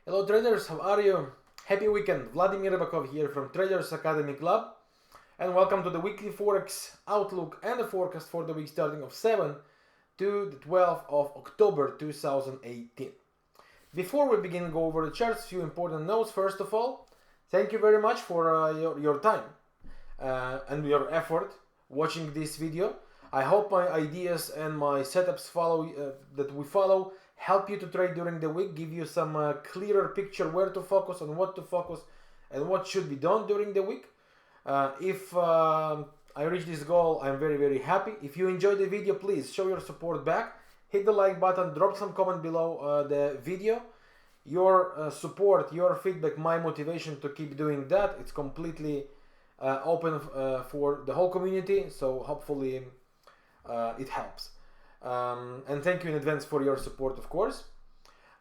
Hello traders, how are you? Happy weekend. Vladimir Ribakov here from Traders Academy Club, and welcome to the weekly Forex Outlook and the forecast for the week starting of 7 to the 12th of October 2018. Before we begin, go over the charts, few important notes. First of all, thank you very much for your time and your effort watching this video. I hope my ideas and my setups that we follow help you to trade during the week, give you some clearer picture where to focus, on what to focus, and what should be done during the week. If I reach this goal, I'm very happy. If you enjoyed the video, please show your support back. Hit the like button, drop some comment below the video. Your support, your feedback, my motivation to keep doing that. It's completely open for the whole community, so hopefully it helps. And thank you in advance for your support, of course.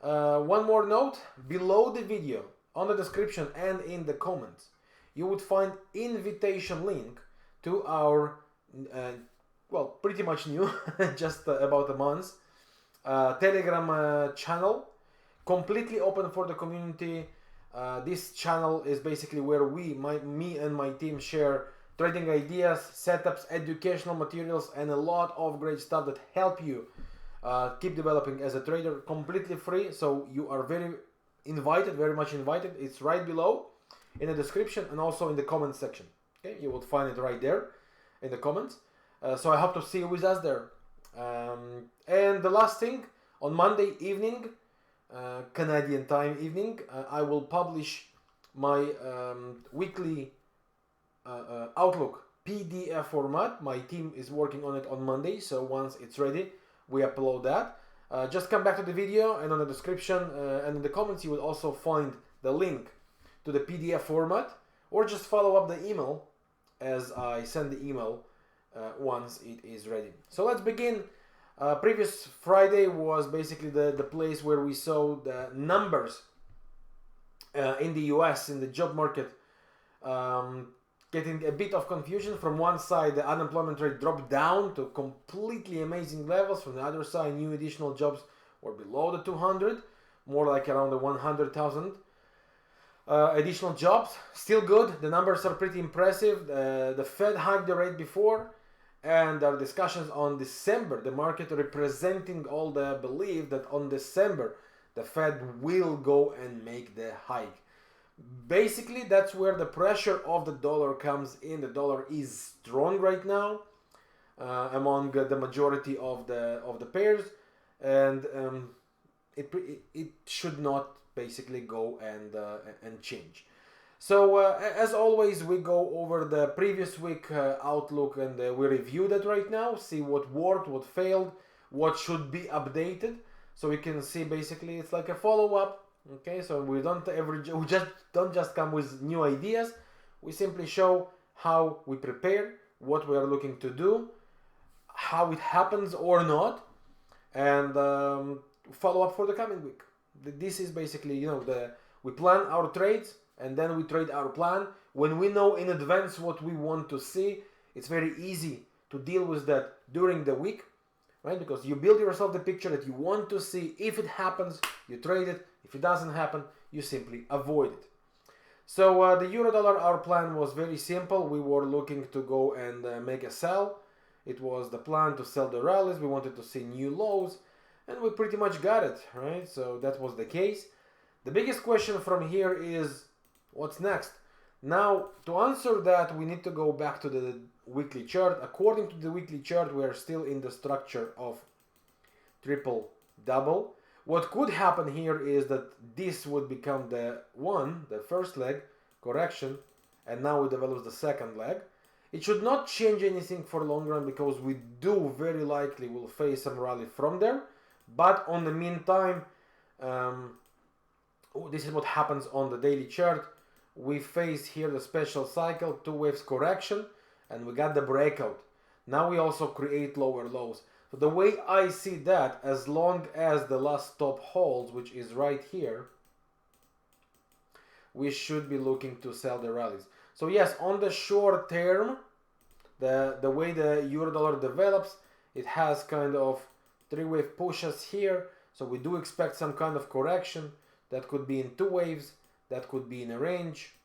One more note, below the video, on the description and in the comments, you would find invitation link to our, well, pretty much new, just about a month, Telegram channel, completely open for the community. This channel is basically where me and my team share trading ideas, setups, educational materials, and a lot of great stuff that help you keep developing as a trader, completely free. So you are very much invited. It's right below in the description and also in the comment section. Okay, you will find it right there in the comments. So I hope to see you with us there. And the last thing, on Monday evening, Canadian time evening, I will publish my weekly Outlook PDF format. My team is working on it on Monday, so once it's ready, we upload that. Just come back to the video, and on the description and in the comments you will also find the link to the PDF format, or just follow up the email as I send the email once it is ready. So let's begin. Previous Friday was basically the place where we saw the numbers in the US, in the job market, getting a bit of confusion. From one side, the unemployment rate dropped down to completely amazing levels. From the other side, new additional jobs were below the 200, more like around the 100,000 additional jobs. Still good. The numbers are pretty impressive. The Fed hiked the rate before, and there are discussions on December. The market representing all the belief that on December the Fed will go and make the hike. Basically, that's where the pressure of the dollar comes in. The dollar is strong right now among the majority of the pairs, and it should not basically go and change. So as always, we go over the previous week outlook, and we review that right now, see what worked, what failed, what should be updated, so we can see basically it's like a follow-up. Okay, so we don't just come with new ideas. We simply show how we prepare, what we are looking to do, how it happens or not, and follow up for the coming week. This is basically, we plan our trades and then we trade our plan. When we know in advance what we want to see, it's very easy to deal with that during the week, right? Because you build yourself the picture that you want to see. If it happens, you trade it. If it doesn't happen, you simply avoid it. So the euro dollar, our plan was very simple. We were looking to go and make a sell. It was the plan to sell the rallies. We wanted to see new lows, and we pretty much got it, right? So that was the case. The biggest question from here is, what's next? Now, to answer that, we need to go back to the weekly chart. According to the weekly chart, we are still in the structure of triple double. What could happen here is that this would become the first leg, correction, and now it develops the second leg. It should not change anything for long run, because we do very likely will face some rally from there. But on the meantime, this is what happens on the daily chart. We face here the special cycle, 2 waves correction, and we got the breakout. Now we also create lower lows. So the way I see that, as long as the last stop holds, which is right here, we should be looking to sell the rallies. So yes, on the short term, the way the euro dollar develops, it has kind of 3-wave pushes here. So we do expect some kind of correction that could be in two waves, that could be in a range,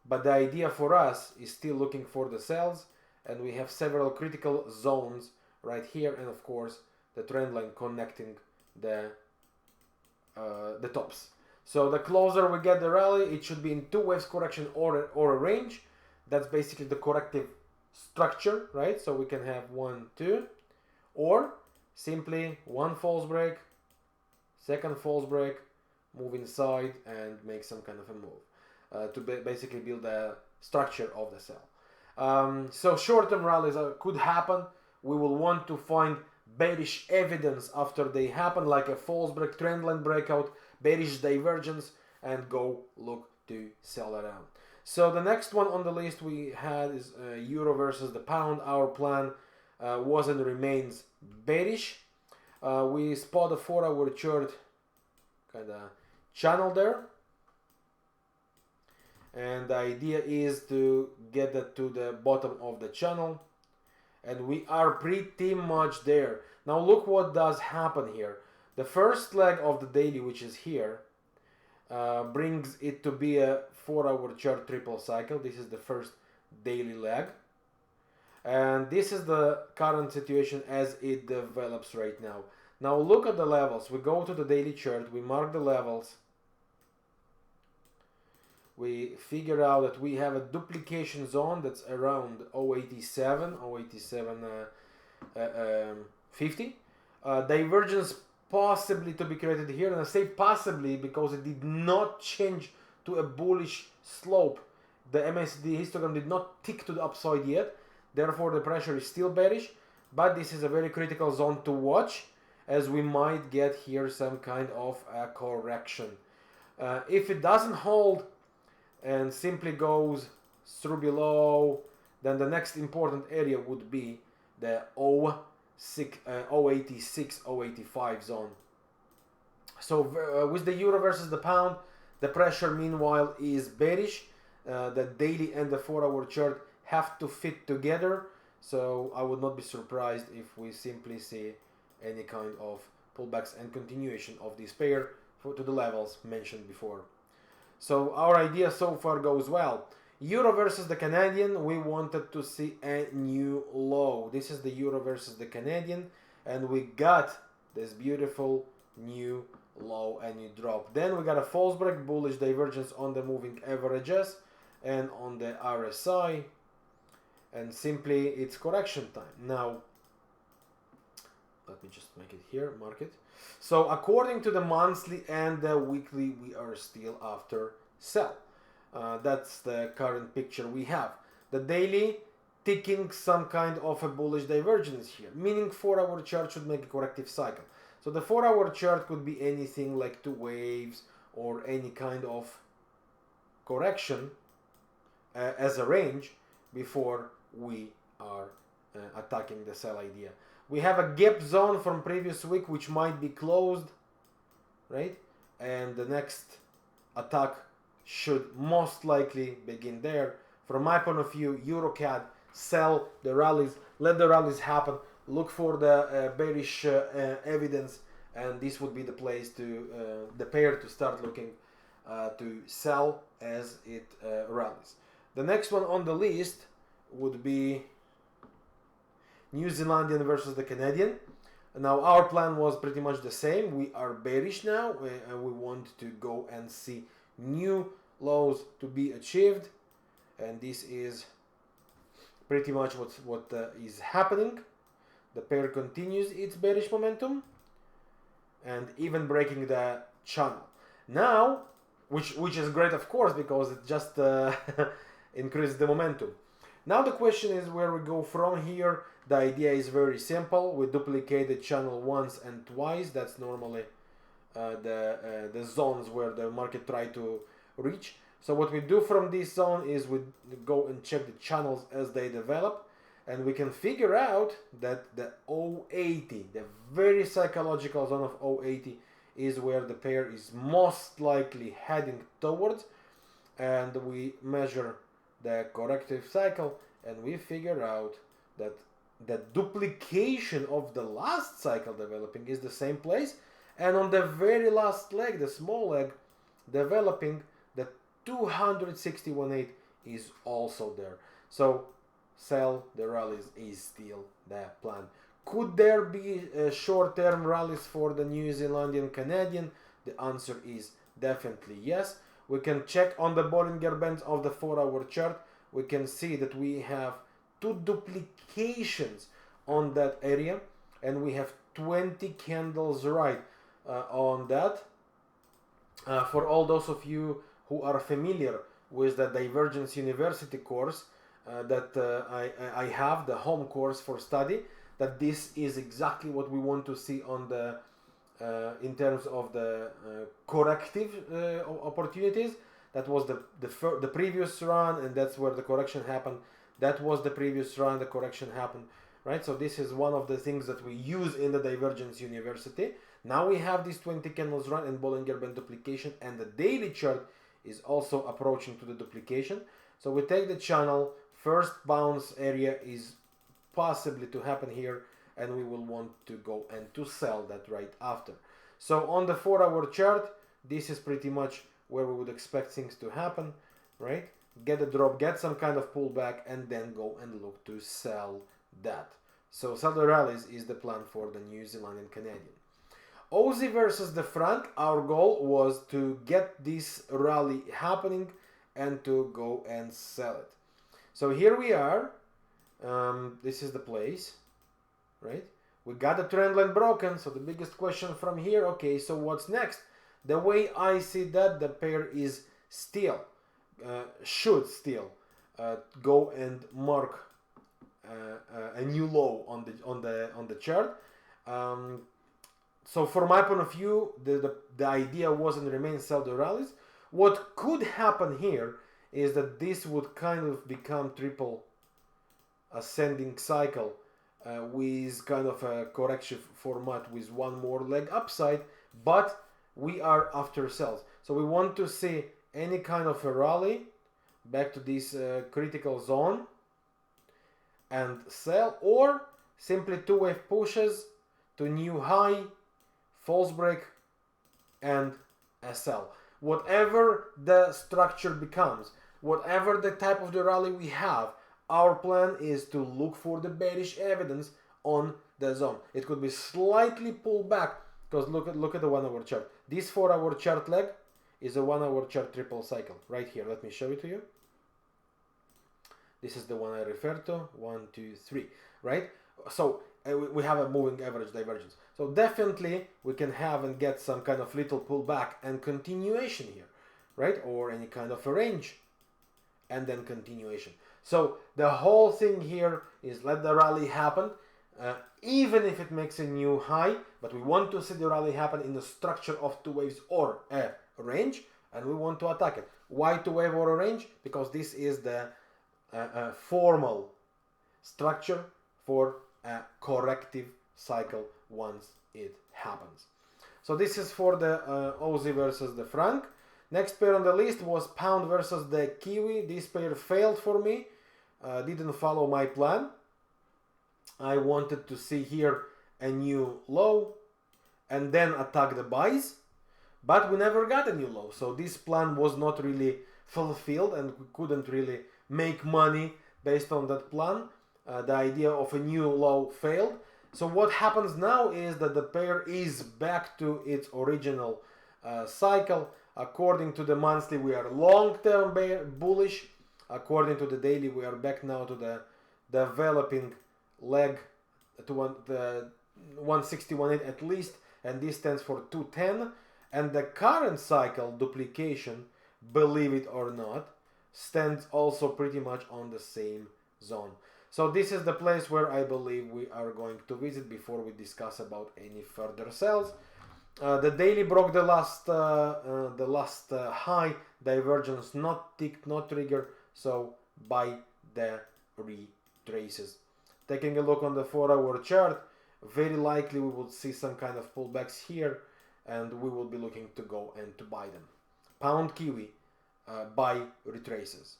but the idea for us is still looking for the sells, and we have several critical zones right here, and of course the trend line connecting the tops. So the closer we get the rally, it should be in two waves correction or a range. That's basically the corrective structure, right? So we can have 1, 2, or simply one false break, second false break, move inside and make some kind of a move to basically build a structure of the sell. So short-term rallies could happen. We will want to find bearish evidence after they happen, like a false break, trendline breakout, bearish divergence, and go look to sell around. So the next one on the list we had is euro versus the pound. Our plan was and remains bearish. We spot a 4-hour chart kind of channel there, and the idea is to get that to the bottom of the channel, and we are pretty much there. Now look what does happen here. The first leg of the daily, which is here, brings it to be a 4-hour chart triple cycle. This is the first daily leg, and this is the current situation as it develops right now. Now look at the levels. We go to the daily chart, we mark the levels, we figure out that we have a duplication zone that's around 087, 50. Divergence possibly to be created here, and I say possibly because it did not change to a bullish slope. The MACD histogram did not tick to the upside yet, therefore the pressure is still bearish, but this is a very critical zone to watch, as we might get here some kind of a correction. If it doesn't hold and simply goes through below, then the next important area would be the 086, 085 zone. So with the euro versus the pound, the pressure meanwhile is bearish. The daily and the 4-hour chart have to fit together, so I would not be surprised if we simply see any kind of pullbacks and continuation of this pair to the levels mentioned before. So our idea so far goes well. Euro versus the Canadian, we wanted to see a new low. This is the euro versus the Canadian, and we got this beautiful new low and new drop. Then we got a false break, bullish divergence on the moving averages and on the RSI, and simply it's correction time. Now let me just make it here, mark it. So according to the monthly and the weekly, we are still after sell. That's the current picture we have. The daily ticking some kind of a bullish divergence here, meaning 4-hour chart should make a corrective cycle. So the 4-hour chart could be anything like two waves or any kind of correction as a range before we are attacking the sell idea. We have a gap zone from previous week which might be closed, right? And the next attack should most likely begin there. From my point of view, EUROCAD, sell the rallies, let the rallies happen, look for the bearish evidence, and this would be the place to, the pair to start looking to sell as it rallies. The next one on the list would be New Zealandian versus the Canadian. Now our plan was pretty much the same. We are bearish now and we want to go and see new lows to be achieved, and this is pretty much what is happening. The pair continues its bearish momentum and even breaking the channel now, which is great, of course, because it just increases the momentum. Now the question is where we go from here. The idea is very simple. We duplicate the channel once and twice. That's normally the zones where the market try to reach. So what we do from this zone is we go and check the channels as they develop, and we can figure out that the 080, the very psychological zone of 080, is where the pair is most likely heading towards, and we measure the corrective cycle and we figure out that the duplication of the last cycle developing is the same place, and on the very last leg, the small leg, developing, the 261.8 is also there. So sell the rallies is still the plan. Could there be short-term rallies for the New Zealandian Canadian? The answer is definitely yes. We can check on the Bollinger Bands of the 4-hour chart. We can see that we have 2 duplications on that area, and we have 20 candles right on that. For all those of you who are familiar with the Divergence University course that I have, the home course for study, that this is exactly what we want to see on the in terms of the corrective opportunities. That was the previous run, and that's where the correction happened. That was the previous run, the correction happened, right? So this is one of the things that we use in the Divergence University. Now we have this 20 candles run and Bollinger Band duplication, and the daily chart is also approaching to the duplication. So we take the channel, first bounce area is possibly to happen here, and we will want to go and to sell that right after. So on the 4-hour chart, this is pretty much where we would expect things to happen, right? Get a drop, get some kind of pullback, and then go and look to sell that. So sell the rallies is the plan for the New Zealand and Canadian. Aussie versus the franc, our goal was to get this rally happening and to go and sell it. So here we are. This is the place, right? We got the trend line broken. So the biggest question from here, okay, so what's next? The way I see that, the pair is still, should still go and mark a new low on the chart. So from my point of view, the idea was and remains sell the rallies. What could happen here is that this would kind of become triple ascending cycle with kind of a correction format with one more leg upside, but we are after sells. So we want to see any kind of a rally back to this critical zone and sell, or simply 2-wave pushes to new high, false break, and a sell. Whatever the structure becomes, whatever the type of the rally we have, our plan is to look for the bearish evidence on the zone. It could be slightly pulled back, because look at the 1-hour chart. This 4-hour chart leg is a 1-hour chart triple cycle right here. Let me show it to you. This is the one I refer to. 1, 2, 3, right? So we have a moving average divergence. So definitely we can have and get some kind of little pullback and continuation here, right? Or any kind of a range and then continuation. So the whole thing here is let the rally happen, even if it makes a new high, but we want to see the rally happen in the structure of 2 waves or a range, and we want to attack it. Why 2 wave or a range? Because this is the formal structure for a corrective cycle once it happens. So this is for the Aussie versus the franc. Next pair on the list was pound versus the Kiwi. This pair failed for me, didn't follow my plan. I wanted to see here a new low and then attack the buys, but we never got a new low. So this plan was not really fulfilled and we couldn't really make money based on that plan. The idea of a new low failed. So what happens now is that the pair is back to its original cycle. According to the monthly, we are long-term bullish. According to the daily, we are back now to the developing leg to the 161.8 at least, and this stands for 210. And the current cycle duplication, believe it or not, stands also pretty much on the same zone. So this is the place where I believe we are going to visit before we discuss about any further sells. The daily broke the last high, divergence not ticked, not trigger, so buy the retraces. Taking a look on the 4-hour chart, very likely we will see some kind of pullbacks here, and we will be looking to go and to buy them. Pound Kiwi, buy retraces.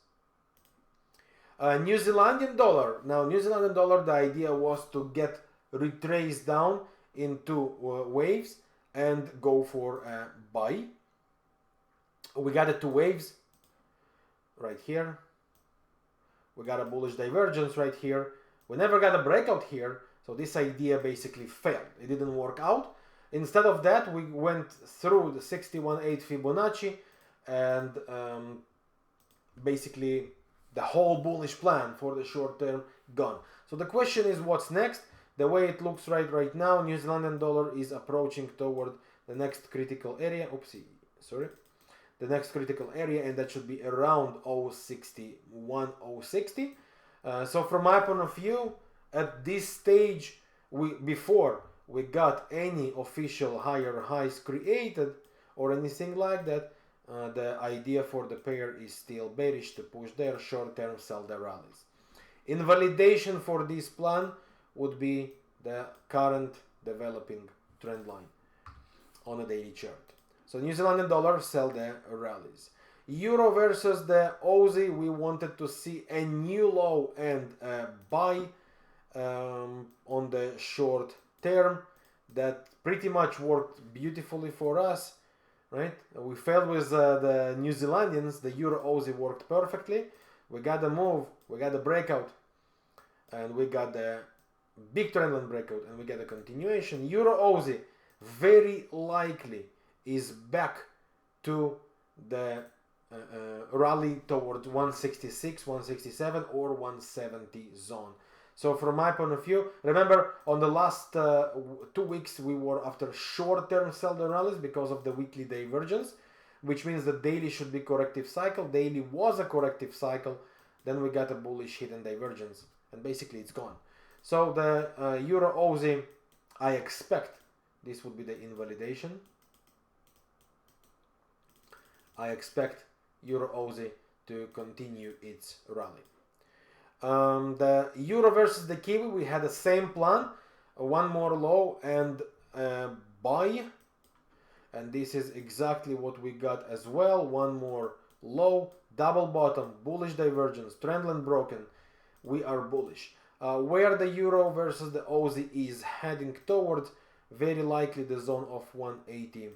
New Zealandian dollar. Now, New Zealandian dollar, the idea was to get retraced down into waves and go for a buy. We got the two waves right here. We got a bullish divergence right here. We never got a breakout here, so this idea basically failed. It didn't work out. Instead of that, we went through the 61.8 Fibonacci, and basically the whole bullish plan for the short term gone. So the question is, what's next? The way it looks right now, New Zealand dollar is approaching toward the next critical area. Oopsie, sorry. The next critical area, and that should be around 0.61, 0.60. So from my point of view, at this stage, before we got any official higher highs created or anything like that, the idea for the pair is still bearish to push their short-term sell the rallies. Invalidation for this plan would be the current developing trend line on a daily chart. So New Zealand dollar sell the rallies. Euro versus the Aussie, we wanted to see a new low and a buy on the short term. That pretty much worked beautifully for us, right? We failed with the New Zealanders. The Euro Aussie worked perfectly. We got the move, we got the breakout, and we got the big trendline breakout, and we get a continuation. Euro Aussie very likely is back to the rally towards 166, 167 or 170 zone. So from my point of view, remember on the last 2 weeks we were after short-term sell the rallies because of the weekly divergence, which means the daily should be corrective cycle. Daily was a corrective cycle, then we got a bullish hit and divergence, and basically it's gone. So the Euro Aussie, I expect this would be the invalidation. I expect Euro Aussie to continue its rally. The Euro versus the Kiwi, we had the same plan, one more low and buy, and this is exactly what we got as well. One more low, double bottom, bullish divergence, trendline broken, we are bullish. Where the Euro versus the Aussie is heading towards, very likely the zone of 180.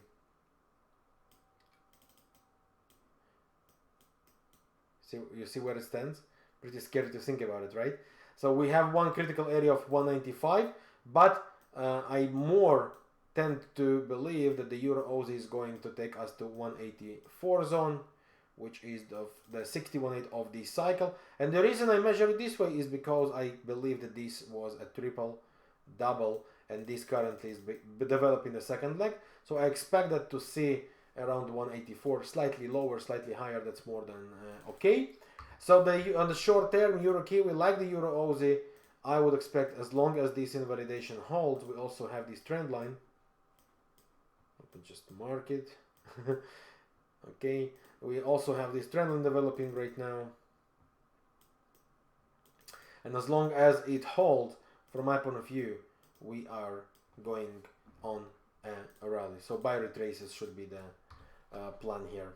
You see where it stands? Pretty scary to think about it, right? So we have one critical area of 195, but I more tend to believe that the Euro Aussie is going to take us to 184 zone, which is the 61.8 of this cycle. And the reason I measure it this way is because I believe that this was a triple double, and this currently is developing the second leg. So I expect that to see around 184, slightly lower, slightly higher. That's more than okay. So on the short term, Euro Kiwi, like the Euro Aussie, I would expect, as long as this invalidation holds, we also have this trend line. Let me just mark it. Okay, we also have this trend line developing right now. And as long as it holds, from my point of view, we are going on a rally. So buy retraces should be the plan here.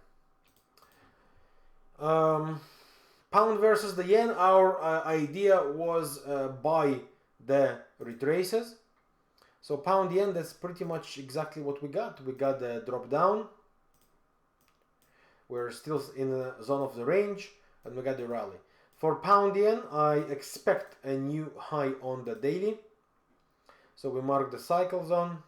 Pound versus the yen, our idea was buy the retraces. So pound yen, that's pretty much exactly what we got. We got the drop down. We're still in the zone of the range, and we got the rally. For pound yen, I expect a new high on the daily. So we mark the cycle zone.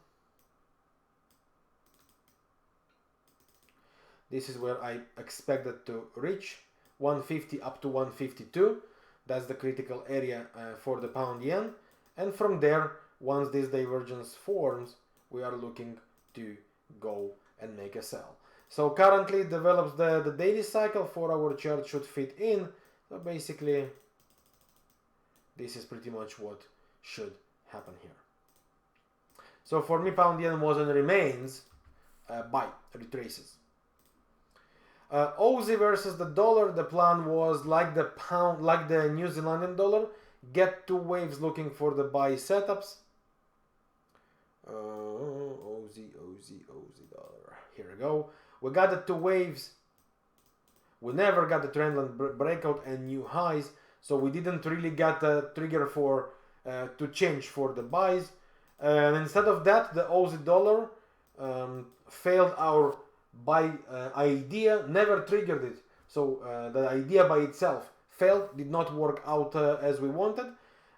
This is where I expect it to reach. 150 up to 152. That's the critical area for the pound yen. And from there, once this divergence forms, we are looking to go and make a sell. So currently it develops the daily cycle. 4-hour chart should fit in. So basically, this is pretty much what should happen here. So for me, pound yen was and remains buy, retraces. Aussie versus the dollar, the plan was like the pound, like the New Zealand dollar, get two waves looking for the buy setups. Aussie dollar. Here we go. We got the two waves. We never got the trendline breakout and new highs, so we didn't really get the trigger for to change for the buys. And instead of that, the Aussie dollar failed our buy idea never triggered it. So the idea by itself failed, did not work out as we wanted.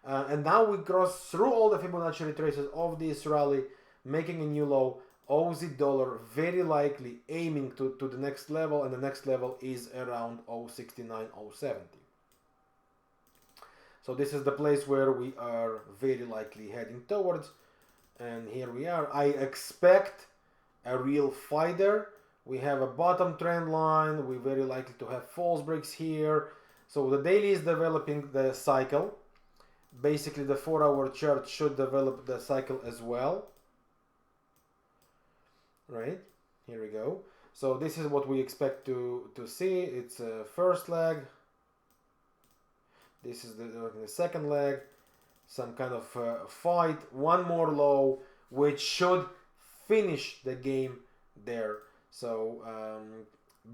And now we cross through all the Fibonacci retraces of this rally, making a new low. Aussie dollar very likely aiming to the next level, and the next level is around 069, 070. So this is the place where we are very likely heading towards, and here we are. I expect a real fight there. We have a bottom trend line, we're very likely to have false breaks here. So the daily is developing the cycle. Basically the 4-hour chart should develop the cycle as well. Right, here we go. So this is what we expect to see. It's a first leg. This is the second leg. Some kind of fight. One more low, which should finish the game there. So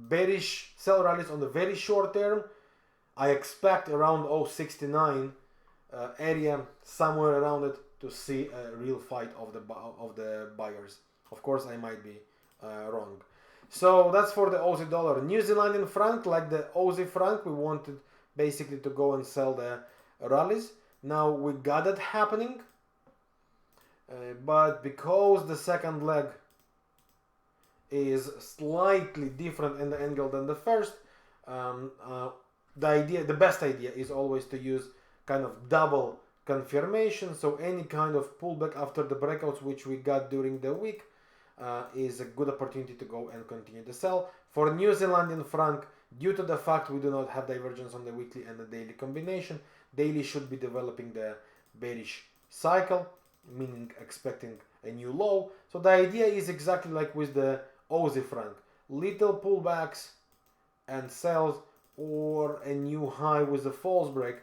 bearish sell rallies on the very short term. I expect around 069 area, somewhere around it, to see a real fight of the buyers. Of course, I might be wrong. So that's for the Aussie dollar. New Zealandian franc, like the Aussie franc, we wanted basically to go and sell the rallies. Now we got it happening, but because the second leg is slightly different in the angle than the first, the best idea is always to use kind of double confirmation. So any kind of pullback after the breakouts which we got during the week is a good opportunity to go and continue to sell. For New Zealandian franc, due to the fact we do not have divergence on the weekly and the daily combination, daily should be developing the bearish cycle, meaning expecting a new low. So the idea is exactly like with the Aussie franc, little pullbacks and sells, or a new high with a false break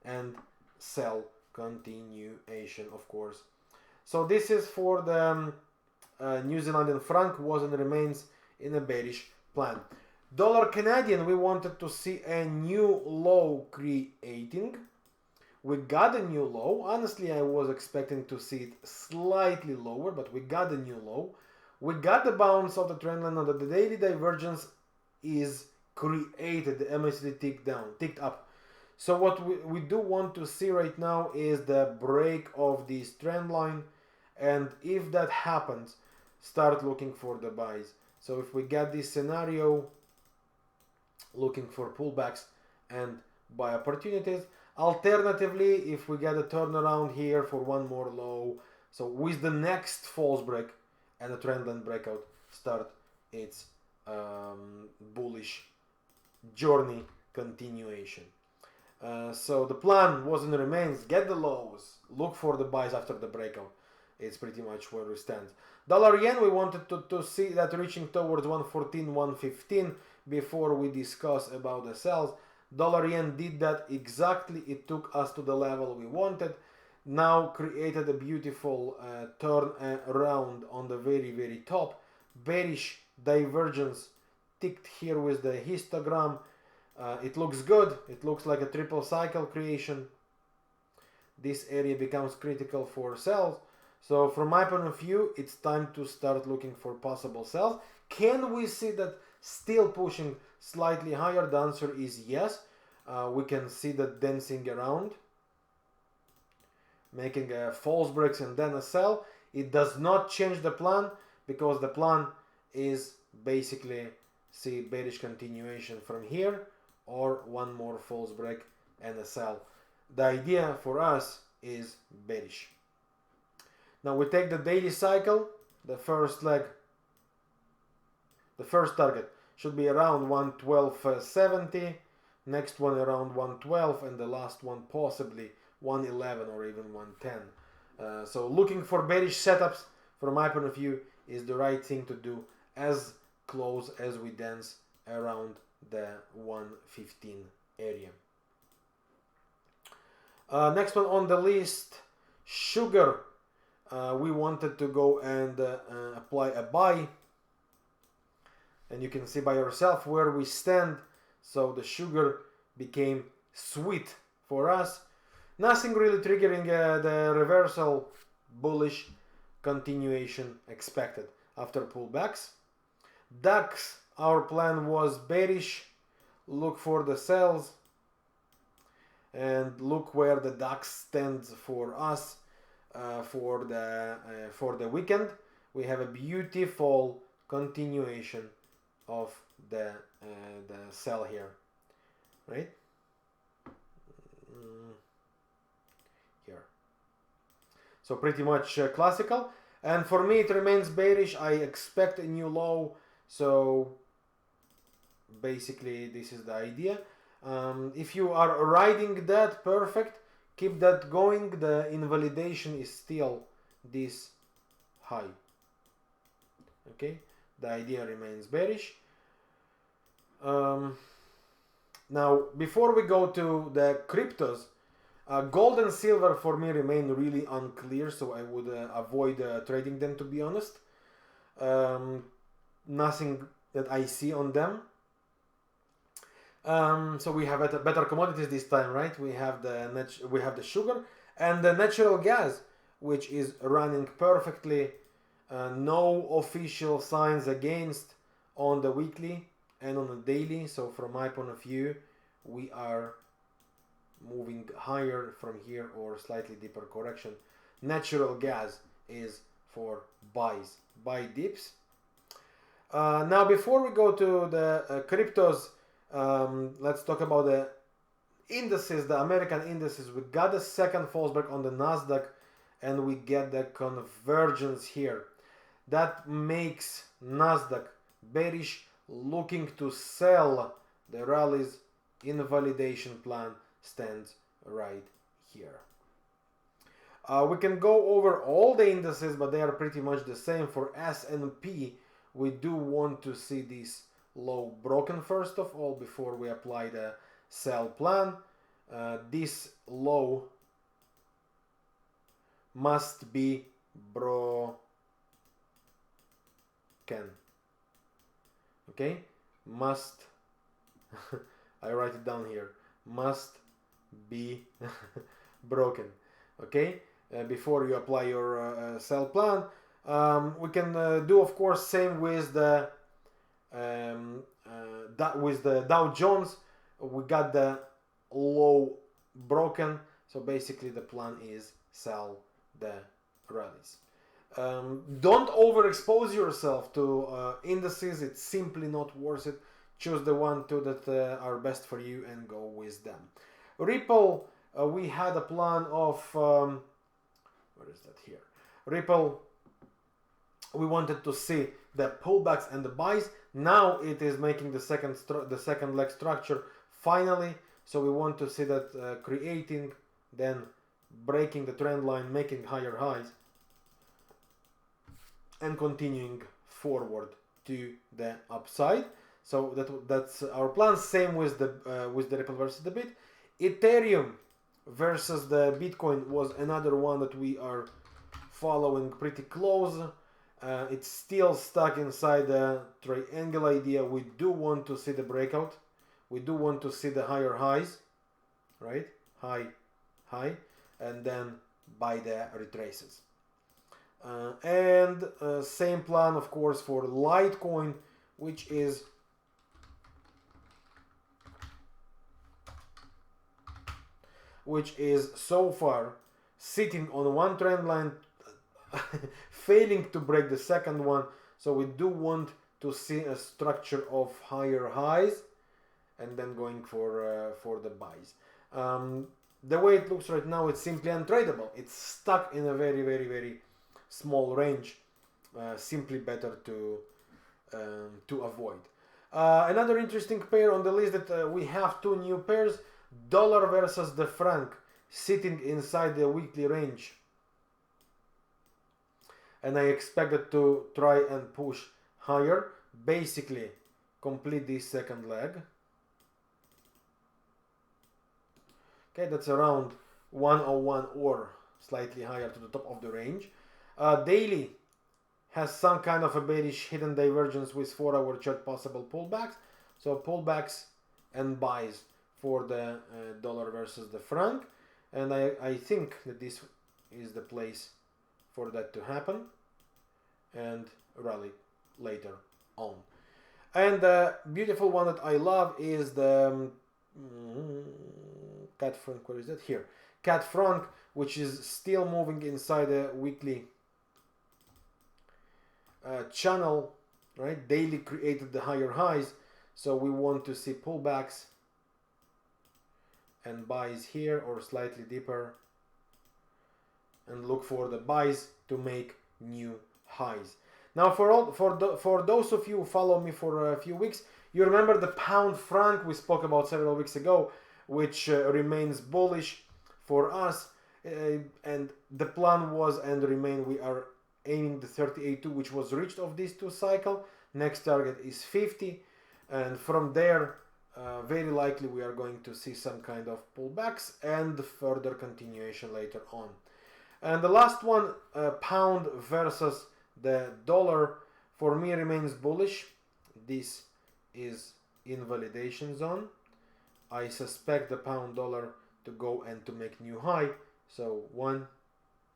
and sell continuation, of course. So this is for the New Zealandian franc, was and remains in a bearish plan. Dollar Canadian, we wanted to see a new low creating. We got a new low. Honestly, I was expecting to see it slightly lower, but we got a new low. We got the bounce of the trend line, and the daily divergence is created. The MACD ticked up. So what we do want to see right now is the break of this trend line, and if that happens, start looking for the buys. So if we get this scenario, looking for pullbacks and buy opportunities. Alternatively, if we get a turnaround here for one more low, so with the next false break and a trendline breakout, start its bullish journey continuation. So the plan was and remains: get the lows, look for the buys after the breakout. It's pretty much where we stand. Dollar yen, we wanted to see that reaching towards 114, 115 before we discuss about the sells. Dollar yen did that exactly. It took us to the level we wanted. Now created a beautiful turn around on the very, very top. Bearish divergence ticked here with the histogram. It looks good. It looks like a triple cycle creation. This area becomes critical for sells. So from my point of view, it's time to start looking for possible sells. Can we see that still pushing slightly higher? The answer is yes. We can see that dancing around, making a false breaks and then a sell. It does not change the plan, because the plan is basically see bearish continuation from here, or one more false break and a sell. The idea for us is bearish. Now we take the daily cycle. The first leg, the first target should be around 112.70, next one around 112, and the last one possibly 111 or even 110. So looking for bearish setups, from my point of view, is the right thing to do, as close as we dance around the 115 area. Next one on the list, sugar. We wanted to go and apply a buy, and you can see by yourself where we stand. So the sugar became sweet for us. Nothing really triggering the reversal, bullish continuation expected after pullbacks. DAX, our plan was bearish. Look for the sells and look where the DAX stands for us for the weekend. We have a beautiful continuation of the sell here, right? Here. So pretty much classical. And for me, it remains bearish. I expect a new low. So basically, this is the idea. If you are riding that, perfect. Keep that going. The invalidation is still this high. Okay, the idea remains bearish. Now, before we go to the cryptos, gold and silver for me remain really unclear, so I would avoid trading them, to be honest. Nothing that I see on them. So we have better commodities this time, right? We have the sugar and the natural gas, which is running perfectly. No official signs against on the weekly and on the daily. So from my point of view, we are moving higher from here or slightly deeper correction. Natural gas is for buys, buy dips. Now before we go to the cryptos, let's talk about the indices, the American indices. We got a second false break on the NASDAQ and we get the convergence here. That makes NASDAQ bearish, looking to sell. The rallies invalidation plan stands right here. We can go over all the indices, but they are pretty much the same. For S&P, we do want to see this low broken first of all before we apply the sell plan. This low must be broken. Okay, must I write it down here, must be broken. Okay, before you apply your sell plan. We can do, of course, same with the Dow Jones. We got the low broken, so basically the plan is sell the rallies. Don't overexpose yourself to indices. It's simply not worth it. Choose the one, two that are best for you and go with them. Ripple, we had a plan of where is that here? Ripple, we wanted to see the pullbacks and the buys. Now it is making the second leg structure finally. So we want to see that creating, then breaking the trend line, making higher highs, and continuing forward to the upside. So that's our plan. Same with the Ripple versus the Bit. Ethereum versus the Bitcoin was another one that we are following pretty close. It's still stuck inside the triangle idea. We do want to see the breakout. We do want to see the higher highs, right? High, high, and then buy the retraces. And same plan, of course, for LITECOIN, which is so far sitting on one trend line, failing to break the second one. So we do want to see a structure of higher highs and then going for the buys. The way it looks right now, it's simply untradeable. It's stuck in a very, very, very small range. Simply better to avoid. Another interesting pair on the list that we have two new pairs: dollar versus the franc, sitting inside the weekly range. And I expect it to try and push higher, basically complete this second leg. Okay, that's around 101 or slightly higher to the top of the range. Daily has some kind of a bearish hidden divergence with 4-hour chart possible pullbacks. So pullbacks and buys for the dollar versus the franc. And I think that this is the place for that to happen and rally later on. And the beautiful one that I love is the CAD franc. Where is that? Here. CAD franc, which is still moving inside the weekly channel, right? Daily created the higher highs, so we want to see pullbacks and buys here or slightly deeper, and look for the buys to make new highs. Now, for those of you who follow me for a few weeks, you remember the pound franc we spoke about several weeks ago, which remains bullish for us, and the plan was and remain, we are aiming the 38.2, which was reached of these two cycle. Next target is 50, and from there very likely we are going to see some kind of pullbacks and further continuation later on. And the last one, pound versus the dollar, for me remains bullish. This is invalidation zone. I suspect the pound dollar to go and to make new high. So 1,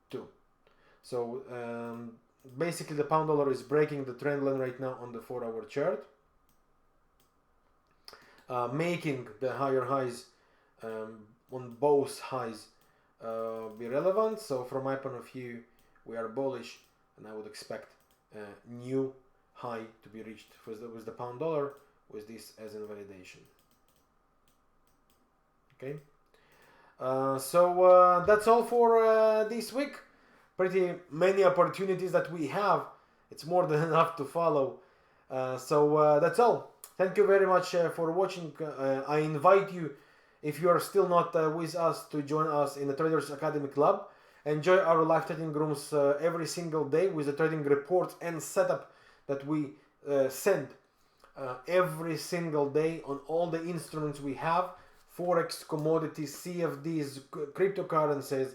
2. So basically the pound dollar is breaking the trend line right now on the 4-hour chart, making the higher highs on both highs be relevant. So from my point of view, we are bullish, and I would expect a new high to be reached with the pound dollar, with this as invalidation. Okay, so that's all for this week. Pretty many opportunities that we have. It's more than enough to follow. So that's all. Thank you very much for watching. I invite you, if you are still not with us, to join us in the Traders Academy Club. Enjoy our live trading rooms every single day with the trading reports and setup that we send every single day on all the instruments we have. Forex, commodities, CFDs, cryptocurrencies,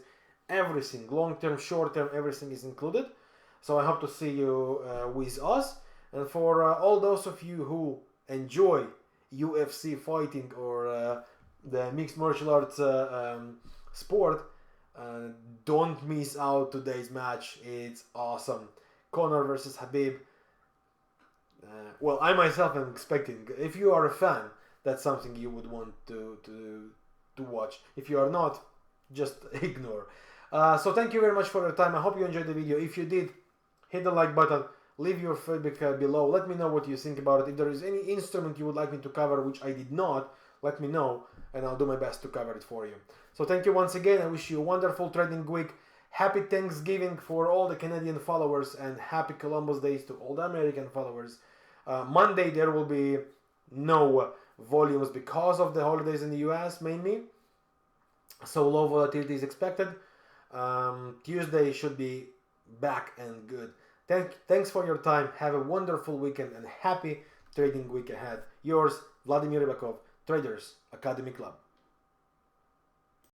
everything, long-term, short-term, everything is included. So I hope to see you with us. And for all those of you who enjoy UFC fighting or the mixed martial arts sport, don't miss out today's match. It's awesome. Conor versus Khabib. Well, I myself am expecting, if you are a fan, that's something you would want to watch. If you are not, just ignore. So thank you very much for your time. I hope you enjoyed the video. If you did, hit the like button, leave your feedback below. Let me know what you think about it. If there is any instrument you would like me to cover which I did not, let me know, and I'll do my best to cover it for you. So thank you once again. I wish you a wonderful trading week. Happy Thanksgiving for all the Canadian followers, and happy Columbus Days to all the American followers. Monday there will be no volumes because of the holidays in the US mainly, so low volatility is expected. Tuesday should be back and good. Thanks for your time. Have a wonderful weekend and happy trading week ahead. Yours, Vladimir Ribakov, Traders Academy Club.